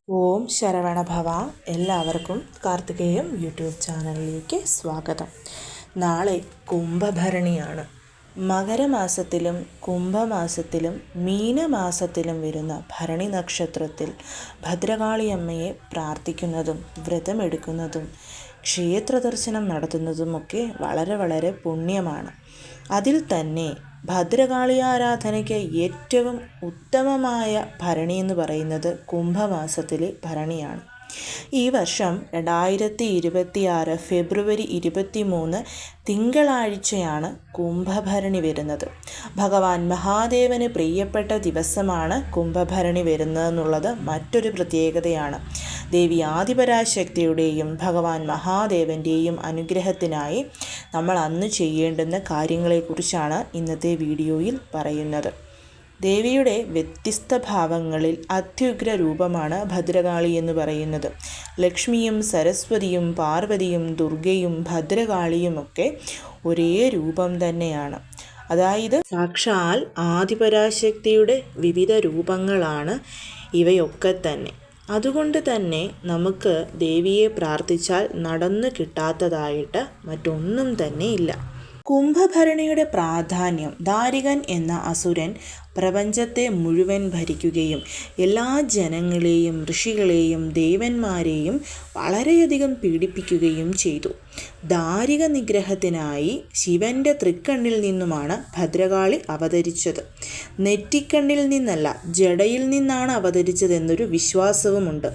ഓം ശരവണ ഭവ. എല്ലാവർക്കും കാർത്തികേയം യൂട്യൂബ് ചാനലിലേക്ക് സ്വാഗതം. നാളെ കുംഭഭരണിയാണ്. മകരമാസത്തിലും കുംഭമാസത്തിലും മീനമാസത്തിലും വരുന്ന ഭരണി നക്ഷത്രത്തിൽ ഭദ്രകാളിയമ്മയെ പ്രാർത്ഥിക്കുന്നതും വ്രതമെടുക്കുന്നതും ക്ഷേത്ര ദർശനം നടത്തുന്നതുമൊക്കെ വളരെ പുണ്യമാണ്. അതിൽ തന്നെ ഭദ്രകാളി ആരാധനയ്ക്ക് ഏറ്റവും ഉത്തമമായ ഭരണി എന്ന് പറയുന്നത് കുംഭമാസത്തിലെ ഭരണിയാണ്. ഈ വർഷം 2026 ഫെബ്രുവരി 23 തിങ്കളാഴ്ചയാണ് കുംഭഭരണി വരുന്നത്. ഭഗവാൻ മഹാദേവന് പ്രിയപ്പെട്ട ദിവസമാണ് കുംഭഭരണി വരുന്നതെന്നുള്ളത് മറ്റൊരു പ്രത്യേകതയാണ്. ദേവി ആദിപരാശക്തിയുടെയും ഭഗവാൻ മഹാദേവൻ്റെയും അനുഗ്രഹത്തിനായി നമ്മൾ അന്ന് ചെയ്യേണ്ടുന്ന കാര്യങ്ങളെക്കുറിച്ചാണ് ഇന്നത്തെ വീഡിയോയിൽ പറയുന്നത്. ദേവിയുടെ വ്യത്യസ്ത ഭാവങ്ങളിൽ അത്യുഗ്ര രൂപമാണ് ഭദ്രകാളി എന്ന് പറയുന്നത്. ലക്ഷ്മിയും സരസ്വതിയും പാർവതിയും ദുർഗയും ഭദ്രകാളിയുമൊക്കെ ഒരേ രൂപം തന്നെയാണ്. അതായത് സാക്ഷാൽ ആദിപരാശക്തിയുടെ വിവിധ രൂപങ്ങളാണ് ഇവയൊക്കെ തന്നെ. അതുകൊണ്ട് തന്നെ നമുക്ക് ദേവിയെ പ്രാർത്ഥിച്ചാൽ നടന്നു കിട്ടാത്തതായിട്ട് മറ്റൊന്നും തന്നെ ഇല്ല. കുംഭഭരണിയുടെ പ്രാധാന്യം: ദാരികൻ എന്ന അസുരൻ പ്രപഞ്ചത്തെ മുഴുവൻ ഭരിക്കുകയും എല്ലാ ജനങ്ങളെയും ഋഷികളെയും ദേവന്മാരെയും വളരെയധികം പീഡിപ്പിക്കുകയും ചെയ്തു. ദാരിക നിഗ്രഹത്തിനായി ശിവന്റെ തൃക്കണ്ണിൽ നിന്നുമാണ് ഭദ്രകാളി അവതരിച്ചത്. നെറ്റിക്കണ്ണിൽ നിന്നല്ല, ജടയിൽ നിന്നാണ് അവതരിച്ചതെന്നൊരു വിശ്വാസവുമുണ്ട്.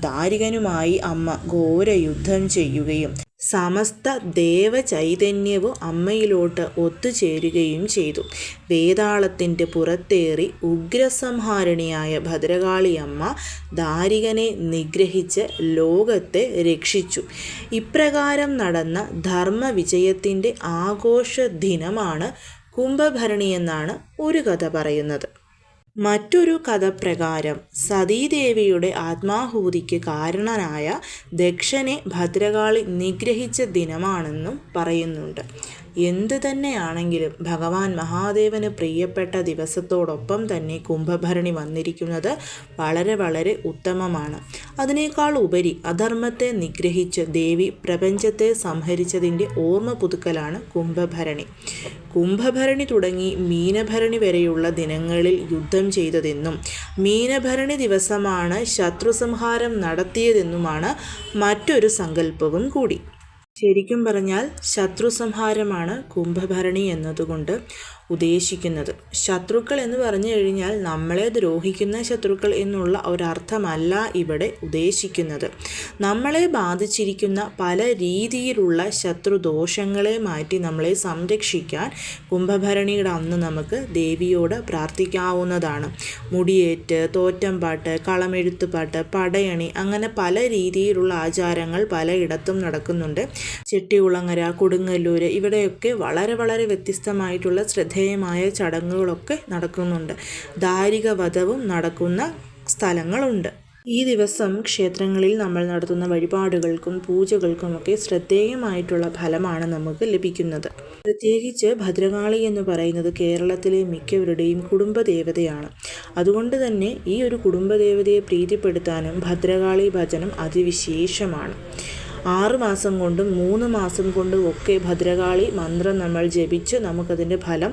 ദാരികനുമായി അമ്മ ഘോര യുദ്ധം ചെയ്യുകയും സമസ്ത ദേവചൈതന്യവും അമ്മയിലോട്ട് ഒത്തുചേരുകയും ചെയ്തു. വേതാളത്തിൻ്റെ പുറത്തേറി ഉഗ്രസംഹാരിണിയായ ഭദ്രകാളി അമ്മ ദാരികനെ നിഗ്രഹിച്ച് ലോകത്തെ രക്ഷിച്ചു. ഇപ്രകാരം നടന്ന ധർമ്മവിജയത്തിൻ്റെ ആഘോഷ ദിനമാണ് കുംഭഭരണിയെന്നാണ് ഒരു കഥ പറയുന്നത്. മറ്റൊരു കഥ പ്രകാരം സതീദേവിയുടെ ആത്മാഹൂതിക്ക് കാരണനായ ദക്ഷനെ ഭദ്രകാളി നിഗ്രഹിച്ച ദിനമാണെന്നും പറയുന്നുണ്ട്. എന്തു തന്നെയാണെങ്കിലും ഭഗവാൻ മഹാദേവന് പ്രിയപ്പെട്ട ദിവസത്തോടൊപ്പം തന്നെ കുംഭഭരണി വന്നിരിക്കുന്നത് വളരെ ഉത്തമമാണ്. അതിനേക്കാൾ ഉപരി അധർമ്മത്തെ നിഗ്രഹിച്ച് ദേവി പ്രപഞ്ചത്തെ സംഹരിച്ചതിൻ്റെ ഓർമ്മ പുതുക്കലാണ് കുംഭഭരണി. കുംഭഭരണി തുടങ്ങി മീനഭരണി വരെയുള്ള ദിനങ്ങളിൽ യുദ്ധം ചെയ്തതെന്നും മീനഭരണി ദിവസമാണ് ശത്രുസംഹാരം നടത്തിയതെന്നുമാണ് മറ്റൊരു സങ്കല്പവും കൂടി. ശരിക്കും പറഞ്ഞാൽ ശത്രുസംഹാരമാണ് കുംഭഭരണി എന്നതുകൊണ്ട് ഉദ്ദേശിക്കുന്നത്. ശത്രുക്കൾ എന്ന് പറഞ്ഞു കഴിഞ്ഞാൽ നമ്മളെ ദ്രോഹിക്കുന്ന ശത്രുക്കൾ എന്നുള്ള ഒരർത്ഥമല്ല ഇവിടെ ഉദ്ദേശിക്കുന്നത്. നമ്മളെ ബാധിച്ചിരിക്കുന്ന പല രീതിയിലുള്ള ശത്രുദോഷങ്ങളെ മാറ്റി നമ്മളെ സംരക്ഷിക്കാൻ കുംഭഭരണിയുടെ അന്ന് നമുക്ക് ദേവിയോട് പ്രാർത്ഥിക്കാവുന്നതാണ്. മുടിയേറ്റ്, തോറ്റംപാട്ട്, കളമെഴുത്തുപാട്ട്, പടയണി, അങ്ങനെ പല രീതിയിലുള്ള ആചാരങ്ങൾ പലയിടത്തും നടക്കുന്നുണ്ട്. ചെട്ടികുളങ്ങര, കൊടുങ്ങല്ലൂർ, ഇവിടെയൊക്കെ വളരെ വ്യത്യസ്തമായിട്ടുള്ള ശ്രദ്ധേയമായ ചടങ്ങുകളൊക്കെ നടക്കുന്നുണ്ട്. ദാരിക വധവും നടക്കുന്ന സ്ഥലങ്ങളുണ്ട്. ഈ ദിവസം ക്ഷേത്രങ്ങളിൽ നമ്മൾ നടത്തുന്ന വഴിപാടുകൾക്കും പൂജകൾക്കുമൊക്കെ ശ്രദ്ധേയമായിട്ടുള്ള ഫലമാണ് നമുക്ക് ലഭിക്കുന്നത്. പ്രത്യേകിച്ച് ഭദ്രകാളി എന്ന് പറയുന്നത് കേരളത്തിലെ മിക്കവരുടെയും കുടുംബദേവതയാണ്. അതുകൊണ്ട് തന്നെ ഈ ഒരു കുടുംബദേവതയെ പ്രീതിപ്പെടുത്താനും ഭദ്രകാളി ഭജനം അതിവിശേഷമാണ്. 6 മാസം കൊണ്ടും 3 മാസം കൊണ്ടും ഒക്കെ ഭദ്രകാളി മന്ത്രം നമ്മൾ ജപിച്ച് നമുക്കതിൻ്റെ ഫലം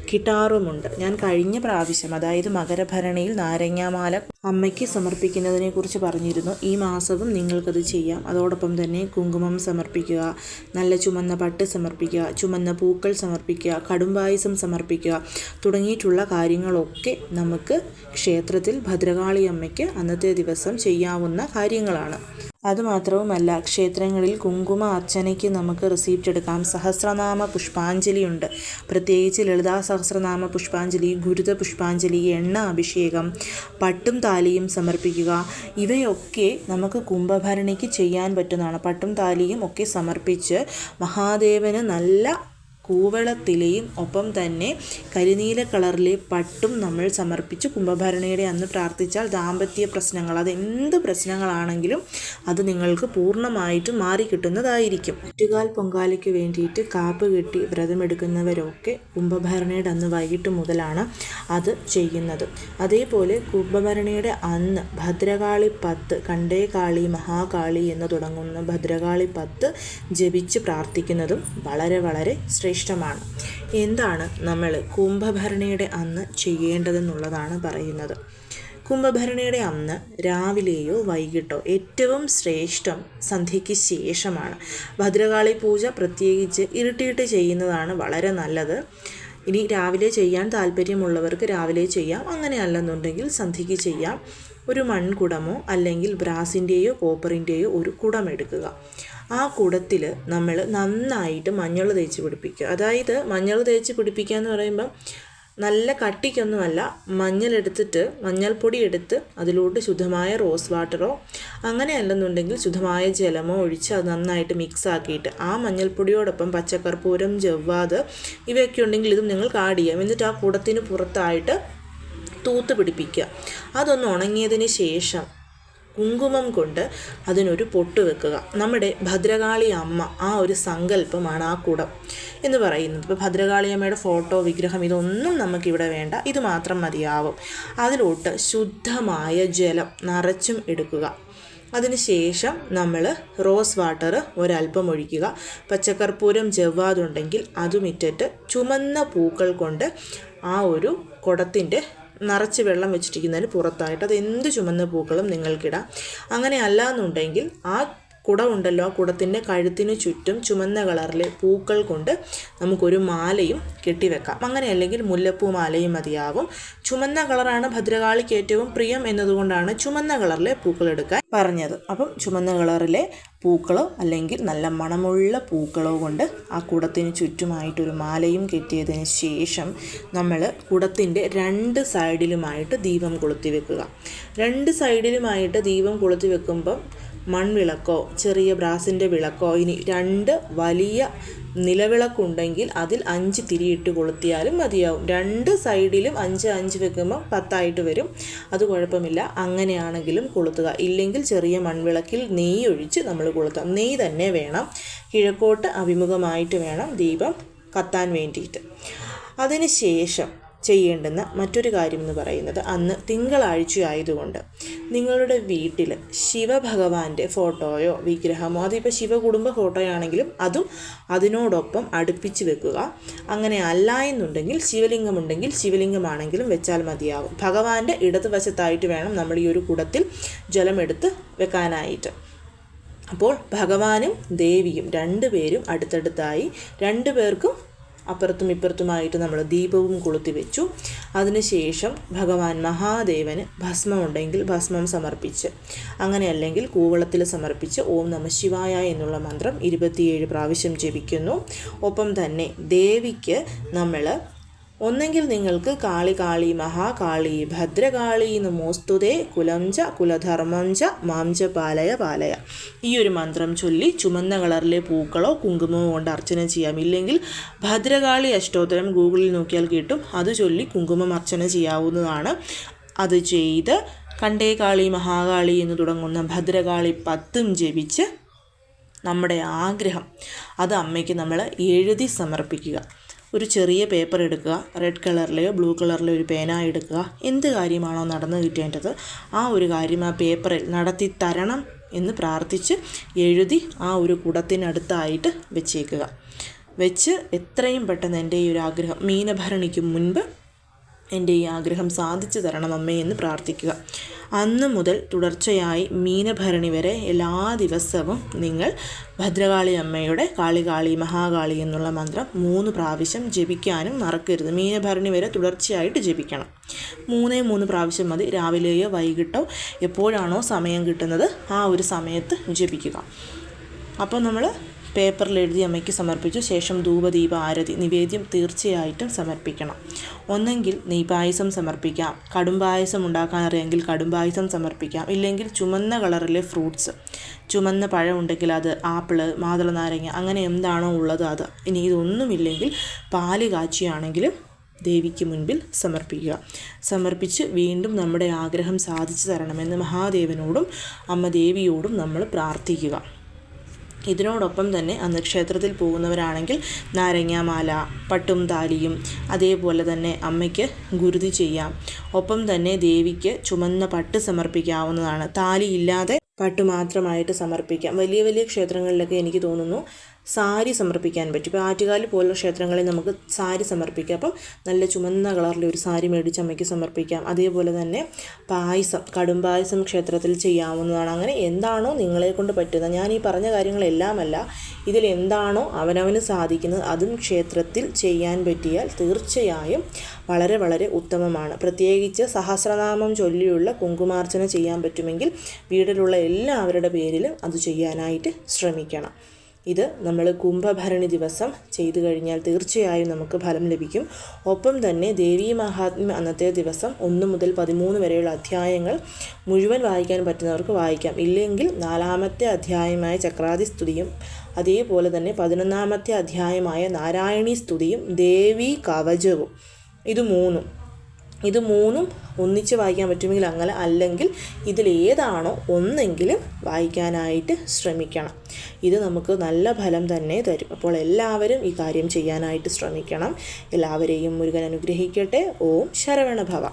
കിട്ടാറുമുണ്ട്. ഞാൻ കഴിഞ്ഞ പ്രാവശ്യം, അതായത് മകരഭരണിയിൽ നാരങ്ങാമാല അമ്മയ്ക്ക് സമർപ്പിക്കുന്നതിനെക്കുറിച്ച് പറഞ്ഞിരുന്നു. ഈ മാസവും നിങ്ങൾക്കത് ചെയ്യാം. അതോടൊപ്പം തന്നെ കുങ്കുമം സമർപ്പിക്കുക, നല്ല ചുമന്ന പട്ട് സമർപ്പിക്കുക, ചുമന്ന പൂക്കൾ സമർപ്പിക്കുക, കടുംപായസം സമർപ്പിക്കുക തുടങ്ങിയിട്ടുള്ള കാര്യങ്ങളൊക്കെ നമുക്ക് ക്ഷേത്രത്തിൽ ഭദ്രകാളി അമ്മയ്ക്ക് അന്നത്തെ ദിവസം ചെയ്യാവുന്ന കാര്യങ്ങളാണ്. അതുമാത്രവുമല്ല, ക്ഷേത്രങ്ങളിൽ കുങ്കുമ അർച്ചനയ്ക്ക് നമുക്ക് റിസീപ്റ്റ് എടുക്കാം. സഹസ്രനാമ പുഷ്പാഞ്ജലിയുണ്ട്. പ്രത്യേകിച്ച് ലളിതാ സഹസ്രനാമ പുഷ്പാഞ്ജലി, ഗുരുത പുഷ്പാഞ്ജലി, എണ്ണ അഭിഷേകം, പട്ടും താലിയും സമർപ്പിക്കുക, ഇവയൊക്കെ നമുക്ക് കുംഭഭരണിക്ക് ചെയ്യാൻ പറ്റുന്നതാണ്. പട്ടും താലിയും ഒക്കെ സമർപ്പിച്ച് മഹാദേവന് നല്ല കൂവളത്തിലയും ഒപ്പം തന്നെ കരിനീല കളറിലെ പട്ടും നമ്മൾ സമർപ്പിച്ച് കുംഭഭരണിയുടെ അന്ന് പ്രാർത്ഥിച്ചാൽ ദാമ്പത്യ പ്രശ്നങ്ങൾ, അത് എന്ത് പ്രശ്നങ്ങളാണെങ്കിലും അത് നിങ്ങൾക്ക് പൂർണ്ണമായിട്ടും മാറിക്കിട്ടുന്നതായിരിക്കും. ആറ്റുകാൽ പൊങ്കാലയ്ക്ക് വേണ്ടിയിട്ട് കാപ്പ് കെട്ടി വ്രതമെടുക്കുന്നവരൊക്കെ കുംഭഭരണിയുടെ അന്ന് വൈകിട്ട് മുതലാണ് അത് ചെയ്യുന്നത്. അതേപോലെ കുംഭഭരണിയുടെ അന്ന് ഭദ്രകാളി 10, കണ്ടേകാളി മഹാകാളി എന്ന് തുടങ്ങുന്ന ഭദ്രകാളി 10 ജപിച്ച് പ്രാർത്ഥിക്കുന്നതും വളരെ വളരെ ശ്രേഷ്ഠമാണ്. എന്താണ് നമ്മൾ കുംഭഭരണിയുടെ അന്ന് ചെയ്യേണ്ടതെന്നുള്ളതാണ് പറയുന്നത്. കുംഭഭരണിയുടെ അന്ന് രാവിലെയോ വൈകിട്ടോ ഏറ്റവും ശ്രേഷ്ഠം സന്ധ്യയ്ക്ക് ശേഷമാണ്. ഭദ്രകാളി പൂജ പ്രത്യേകിച്ച് ഇരുട്ടിയിട്ട് ചെയ്യുന്നതാണ് വളരെ നല്ലത്. ഇനി രാവിലെ ചെയ്യാൻ താല്പര്യമുള്ളവർക്ക് രാവിലെ ചെയ്യാം, അങ്ങനെ അല്ലെന്നുണ്ടെങ്കിൽ സന്ധ്യയ്ക്ക് ചെയ്യാം. ഒരു മൺകുടമോ അല്ലെങ്കിൽ ബ്രാസിൻ്റെയോ കോപ്പറിൻ്റെയോ ഒരു കുടം എടുക്കുക. ആ കുടത്തിൽ നമ്മൾ നന്നായിട്ട് മഞ്ഞൾ തേച്ച് പിടിപ്പിക്കുക. അതായത് മഞ്ഞൾ തേച്ച് പിടിപ്പിക്കുക എന്ന് പറയുമ്പം നല്ല കട്ടിക്കൊന്നുമല്ല, മഞ്ഞൾപ്പൊടി എടുത്ത് അതിലോട്ട് ശുദ്ധമായ റോസ് വാട്ടറോ അങ്ങനെ അല്ലെന്നുണ്ടെങ്കിൽ ശുദ്ധമായ ജലമോ ഒഴിച്ച് അത് നന്നായിട്ട് മിക്സ് ആക്കിയിട്ട് ആ മഞ്ഞൾപ്പൊടിയോടൊപ്പം പച്ചക്കർപ്പൂരം, ജവ്വാത് ഇവയൊക്കെ ഉണ്ടെങ്കിൽ ഇതും നിങ്ങൾക്ക് ആഡ് ചെയ്യാം. എന്നിട്ട് ആ കുടത്തിന് പുറത്തായിട്ട് തൂത്ത് പിടിപ്പിക്കുക. അതൊന്ന് ഉണങ്ങിയതിന് ശേഷം കുങ്കുമം കൊണ്ട് അതിനൊരു പൊട്ട് വെക്കുക. നമ്മുടെ ഭദ്രകാളി അമ്മ ആ ഒരു സങ്കല്പമാണ് ആ കുടം എന്ന് പറയുന്നത്. ഇപ്പോൾ ഭദ്രകാളി അമ്മയുടെ ഫോട്ടോ, വിഗ്രഹം ഇതൊന്നും നമുക്കിവിടെ വേണ്ട, ഇത് മാത്രം മതിയാവും. അതിലോട്ട് ശുദ്ധമായ ജലം നിറച്ചും എടുക്കുക. അതിനുശേഷം നമ്മൾ റോസ് വാട്ടർ ഒരല്പം ഒഴിക്കുക. പച്ചക്കർപ്പൂരം, ജവ്വാതുണ്ടെങ്കിൽ അതും ഇട്ടിട്ട് ചുമന്ന പൂക്കൾ കൊണ്ട് ആ ഒരു കുടത്തിൻ്റെ നിറച്ച് വെള്ളം വെച്ചിരിക്കുന്നതിന് പുറത്തായിട്ട് അത് എന്ത് ചുമന്ന പൂക്കളും നിങ്ങൾക്കിടാം. അങ്ങനെ അല്ല എന്നുണ്ടെങ്കിൽ ആ കുട ഉണ്ടല്ലോ, ആ കുടത്തിൻ്റെ കഴുത്തിന് ചുറ്റും ചുമന്ന കളറിലെ പൂക്കൾ കൊണ്ട് നമുക്കൊരു മാലയും കെട്ടിവെക്കാം. അങ്ങനെ അല്ലെങ്കിൽ മുല്ലപ്പൂ മാലയും മതിയാവും. ചുമന്ന കളറാണ് ഭദ്രകാളിക്ക് ഏറ്റവും പ്രിയം എന്നതുകൊണ്ടാണ് ചുമന്ന കളറിലെ പൂക്കൾ എടുക്കാൻ പറഞ്ഞത്. അപ്പം ചുമന്ന കളറിലെ പൂക്കളോ അല്ലെങ്കിൽ നല്ല മണമുള്ള പൂക്കളോ കൊണ്ട് ആ കുടത്തിന് ചുറ്റുമായിട്ടൊരു മാലയും കെട്ടിയതിന് ശേഷം നമ്മൾ കുടത്തിൻ്റെ 2 സൈഡിലുമായിട്ട് ദീപം കൊളുത്തി വെക്കുക. 2 സൈഡിലുമായിട്ട് ദീപം കൊളുത്തി വെക്കുമ്പം മൺവിളക്കോ ചെറിയ ബ്രാസിൻ്റെ വിളക്കോ, ഇനി 2 വലിയ നിലവിളക്കുണ്ടെങ്കിൽ അതിൽ 5 തിരിയിട്ട് കൊളുത്തിയാലും മതിയാവും. 2 സൈഡിലും 5 വെക്കുമ്പോൾ 10 വരും. അത് കുഴപ്പമില്ല, അങ്ങനെയാണെങ്കിലും കൊളുത്തുക. ഇല്ലെങ്കിൽ ചെറിയ മൺവിളക്കിൽ നെയ്യ് ഒഴിച്ച് നമ്മൾ കൊളുത്താം. നെയ്യ് തന്നെ വേണം, കിഴക്കോട്ട് അഭിമുഖമായിട്ട് വേണം ദീപം കത്താൻ വേണ്ടിയിട്ട്. അതിന് ശേഷം ചെയ്യേണ്ടുന്ന മറ്റൊരു കാര്യം എന്ന് പറയുന്നത്, അന്ന് തിങ്കളാഴ്ച ആയതുകൊണ്ട് നിങ്ങളുടെ വീട്ടിൽ ശിവഭഗവാന്റെ ഫോട്ടോയോ വിഗ്രഹമോ, അതിപ്പോൾ ശിവകുടുംബ ഫോട്ടോയാണെങ്കിലും അതും അതിനോടൊപ്പം അടുപ്പിച്ച് വെക്കുക. അങ്ങനെ അല്ല എന്നുണ്ടെങ്കിൽ ശിവലിംഗമുണ്ടെങ്കിൽ ശിവലിംഗമാണെങ്കിലും വെച്ചാൽ മതിയാവും. ഭഗവാന്റെ ഇടതുവശത്തായിട്ട് വേണം നമ്മൾ ഈ ഒരു കുടത്തിൽ ജലമെടുത്ത് വെക്കാനായിട്ട്. അപ്പോൾ ഭഗവാനും ദേവിയും 2 പേരും അടുത്തടുത്തായി 2 പേർക്കും അപ്പുറത്തും ഇപ്പുറത്തുമായിട്ട് നമ്മൾ ദീപവും കൊളുത്തി വെച്ചു. അതിനുശേഷം ഭഗവാൻ മഹാദേവന് ഭസ്മം ഉണ്ടെങ്കിൽ ഭസ്മം സമർപ്പിച്ച്, അങ്ങനെ അല്ലെങ്കിൽ കൂവളത്തിൽ സമർപ്പിച്ച് ഓം നമഃ ശിവായ എന്നുള്ള മന്ത്രം 27 പ്രാവശ്യം ജപിക്കുന്നു. ഒപ്പം തന്നെ ദേവിക്ക് നമ്മൾ ഒന്നെങ്കിൽ നിങ്ങൾക്ക് കാളി കാളി മഹാകാളി ഭദ്രകാളി നമോസ്തുതേ കുലം ച കുലധർമ്മം ച മാം ച പാലയ പാലയ ഈ ഒരു മന്ത്രം ചൊല്ലി ചുമന്ന കളറിലെ പൂക്കളോ കുങ്കുമമോ കൊണ്ട് അർച്ചന ചെയ്യാം. ഇല്ലെങ്കിൽ ഭദ്രകാളി അഷ്ടോത്തരം ഗൂഗിളിൽ നോക്കിയാൽ കിട്ടും, അത് ചൊല്ലി കുങ്കുമം അർച്ചന ചെയ്യാവുന്നതാണ്. അത് ചെയ്ത് കണ്ടേകാളി മഹാകാളി എന്ന് തുടങ്ങുന്ന ഭദ്രകാളി 10 ജപിച്ച് നമ്മുടെ ആഗ്രഹം അത് അമ്മയ്ക്ക് നമ്മൾ എഴുതി സമർപ്പിക്കുക. ഒരു ചെറിയ പേപ്പർ എടുക്കുക, റെഡ് കളറിലെയോ ബ്ലൂ കളറിലെയോ ഒരു പേന എടുക്കുക. എന്ത് കാര്യമാണോ നടന്നു കിട്ടേണ്ടത് ആ ഒരു കാര്യം ആ പേപ്പറിൽ നടത്തി തരണം എന്ന് പ്രാർത്ഥിച്ച് എഴുതി ആ ഒരു കുടത്തിനടുത്തായിട്ട് വെച്ചേക്കുക. വെച്ച് എത്രയും പെട്ടെന്ന് എൻ്റെ ഈ ഒരു ആഗ്രഹം മീനഭരണിക്ക് മുൻപ് എൻ്റെ ഈ ആഗ്രഹം സാധിച്ചു തരണം അമ്മേ എന്ന് പ്രാർത്ഥിക്കുക. അന്ന് മുതൽ തുടർച്ചയായി മീനഭരണി വരെ എല്ലാ ദിവസവും നിങ്ങൾ ഭദ്രകാളി അമ്മയുടെ കാളി കാളി മഹാകാളി എന്നുള്ള മന്ത്രം 3 പ്രാവശ്യം ജപിക്കാനും മറക്കരുത്. മീനഭരണി വരെ തുടർച്ചയായിട്ട് ജപിക്കണം. 3 പ്രാവശ്യം മതി. രാവിലെയോ വൈകിട്ടോ എപ്പോഴാണോ സമയം കിട്ടുന്നത് ആ ഒരു സമയത്ത് ജപിക്കുക. അപ്പോൾ നമ്മൾ പേപ്പറിൽ എഴുതി അമ്മയ്ക്ക് സമർപ്പിച്ചു ശേഷം ധൂപദീപ ആരതി നിവേദ്യം തീർച്ചയായിട്ടും സമർപ്പിക്കണം. ഒന്നെങ്കിൽ നെയ്പായസം സമർപ്പിക്കാം, കടുംപായസം ഉണ്ടാക്കാൻ അറിയാമെങ്കിൽ കടുംപായസം സമർപ്പിക്കാം, ഇല്ലെങ്കിൽ ചുമന്ന കളറിലെ ഫ്രൂട്ട്സ്, ചുമന്ന പഴം ഉണ്ടെങ്കിൽ അത്, ആപ്പിള്, മാതള നാരങ്ങ, അങ്ങനെ എന്താണോ ഉള്ളത് അത്. ഇനി ഇതൊന്നുമില്ലെങ്കിൽ പാല് കാച്ചിയാണെങ്കിലും ദേവിക്ക് മുൻപിൽ സമർപ്പിക്കുക. സമർപ്പിച്ച് വീണ്ടും നമ്മുടെ ആഗ്രഹം സാധിച്ചു തരണമെന്ന് മഹാദേവനോടും അമ്മ ദേവിയോടും നമ്മൾ പ്രാർത്ഥിക്കുക. ഇതിനോടൊപ്പം തന്നെ അന്ന് ക്ഷേത്രത്തിൽ പോകുന്നവരാണെങ്കിൽ നാരങ്ങാമാല, പട്ടും താലിയും, അതേപോലെ തന്നെ അമ്മയ്ക്ക് ഗുരുതി ചെയ്യാം. ഒപ്പം തന്നെ ദേവിക്ക് ചുമന്ന പട്ട് സമർപ്പിക്കാവുന്നതാണ്. താലി ഇല്ലാതെ പട്ട് മാത്രമായിട്ട് സമർപ്പിക്കാം. വലിയ വലിയ ക്ഷേത്രങ്ങളിലൊക്കെ എനിക്ക് തോന്നുന്നു സാരി സമർപ്പിക്കാൻ പറ്റും. ഇപ്പോൾ ആറ്റുകാൽ പോലുള്ള ക്ഷേത്രങ്ങളിൽ നമുക്ക് സാരി സമർപ്പിക്കാം. അപ്പം നല്ല ചുമന്ന കളറിലെ ഒരു സാരി മേടിച്ച് അമ്മയ്ക്ക് സമർപ്പിക്കാം. അതേപോലെ തന്നെ പായസം, കടുംപായസം ക്ഷേത്രത്തിൽ ചെയ്യാവുന്നതാണ്. അങ്ങനെ എന്താണോ നിങ്ങളെ കൊണ്ട് പറ്റുന്നത്, ഞാൻ ഈ പറഞ്ഞ കാര്യങ്ങളെല്ലാമല്ല, ഇതിൽ എന്താണോ അവനവന് സാധിക്കുന്നത് അതും ക്ഷേത്രത്തിൽ ചെയ്യാൻ പറ്റിയാൽ തീർച്ചയായും വളരെ വളരെ ഉത്തമമാണ്. പ്രത്യേകിച്ച് സഹസ്രനാമം ചൊല്ലിയുള്ള കുങ്കുമാർച്ചന ചെയ്യാൻ പറ്റുമെങ്കിൽ വീട്ടിലുള്ള എല്ലാവരുടെ പേരിലും അത് ചെയ്യാനായിട്ട് ശ്രമിക്കണം. ഇത് നമ്മൾ കുംഭഭരണി ദിവസം ചെയ്തു കഴിഞ്ഞാൽ തീർച്ചയായും നമുക്ക് ഫലം ലഭിക്കും. ഒപ്പം തന്നെ ദേവീ മഹാത്മ്യം അന്നത്തെ ദിവസം 1 മുതൽ 13 വരെയുള്ള അധ്യായങ്ങൾ മുഴുവൻ വായിക്കാൻ പറ്റുന്നവർക്ക് വായിക്കാം. ഇല്ലെങ്കിൽ 4-ാമത്തെ അധ്യായമായ ചക്രാതി സ്തുതിയും അതേപോലെ തന്നെ 11-ാമത്തെ അധ്യായമായ നാരായണീ സ്തുതിയും ദേവീ കവചവും ഇത് മൂന്നും ഒന്നിച്ച് വായിക്കാൻ പറ്റുമെങ്കിൽ അങ്ങനെ, അല്ലെങ്കിൽ ഇതിലേതാണോ ഒന്നെങ്കിലും വായിക്കാനായിട്ട് ശ്രമിക്കണം. ഇത് നമുക്ക് നല്ല ഫലം തന്നെ തരും. അപ്പോൾ എല്ലാവരും ഈ കാര്യം ചെയ്യാനായിട്ട് ശ്രമിക്കണം. എല്ലാവരെയും മുരുകൻ അനുഗ്രഹിക്കട്ടെ. ഓം ശരവണഭവ.